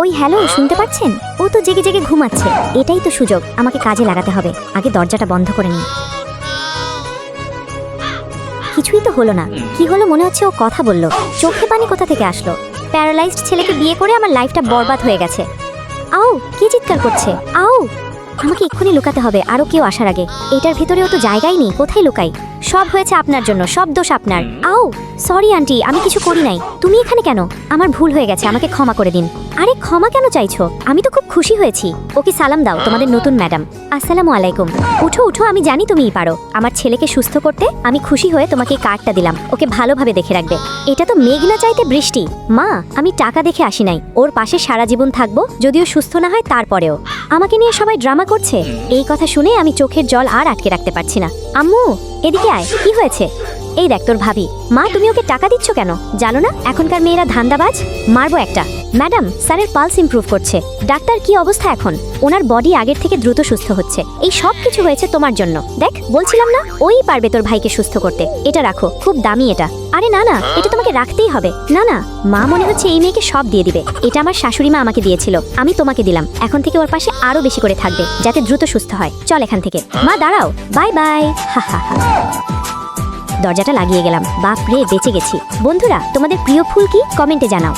ওই হ্যালো, শুনতে পাচ্ছেন? ও তো জেগে জেগে ঘুমাচ্ছে। এটাই তো সুযোগ, আমাকে কাজে লাগাতে হবে। আগে দরজাটা বন্ধ করে নিই। কিছুই তো হলো না। কি হলো? মনে হচ্ছে ও কথা বলল। চোখে পানি কোথা থেকে আসলো? প্যারালাইজড ছেলেকে বিয়ে করে আমার লাইফটা বরবাদ হয়ে গেছে। আও, কে চিৎকার করছে? আও, আমাকে এক্ষুনি লুকাতে হবে, আরো কেউ আসার আগে। এটার ভিতরেও তো জায়গাই নেই, কোথায় লুকাই? সব হয়েছে আপনার জন্য, সব দোষ আপনার। আও, সরি আন্টি, আমি কিছু করি নাই। তুমি এখানে কেন? আমার ভুল হয়ে গেছে, আমাকে ক্ষমা করে দিন। আরে ক্ষমা কেন চাইছো? আমি তো খুব খুশি হয়েছি। ওকে সালাম দাও, তোমাদের নতুন ম্যাডাম। আসসালামু আলাইকুম। উঠো উঠো, আমি জানি তুমিই পারো। আমার ছেলেকে সুস্থ করতে আমি খুশি হয়ে তোমাকে এই কার্ডটা দিলাম। ওকে ভালোভাবে দেখে রাখবে। এটা তো মেঘ না চাইতে বৃষ্টি। মা, আমি টাকা দেখে আসি নাই। ওর পাশে সারা জীবন থাকবো, যদিও সুস্থ না হয় তারপরেও। আমাকে নিয়ে সবাই ড্রামা করছে। এই কথা শুনে আমি চোখের জল আর আটকে রাখতে পারছি না। আম্মু, এদিকে আয়, কি হয়েছে? এই দেখ তোর ভাবি। মা, তুমি ওকে টাকা দিচ্ছ কেন? জানো না এখনকার মেয়েরা ধান্দাবাজ? মারবো একটা। ম্যাডাম, স্যারের পালস ইমপ্রুভ করছে। ডাক্তার, কি অবস্থা এখন? ওনার বডি আগের থেকে দ্রুত সুস্থ হচ্ছে। এই সব কিছু হয়েছে তোমার জন্য। দেখ, বলছিলাম না ওই পারবে তোর ভাইকে সুস্থ করতে। এটা রাখো, খুব দামি এটা। আরে না না, এটা তোমাকে রাখতেই হবে। না না, মা মনে হচ্ছে এই মেয়েকে সব দিয়ে দিবে। এটা আমার শাশুড়ি মা আমাকে দিয়েছিল, আমি তোমাকে দিলাম। এখন থেকে ওর পাশে আরো বেশি করে থাকবে, যাতে দ্রুত সুস্থ হয়। চল এখান থেকে। মা দাঁড়াও, বাই বাই। হা হা হা। দরজাটা লাগিয়ে গেলাম। বাপ রে, বেঁচে গেছি। বন্ধুরা, তোমাদের প্রিয় ফুল কি? কমেন্টে জানাও।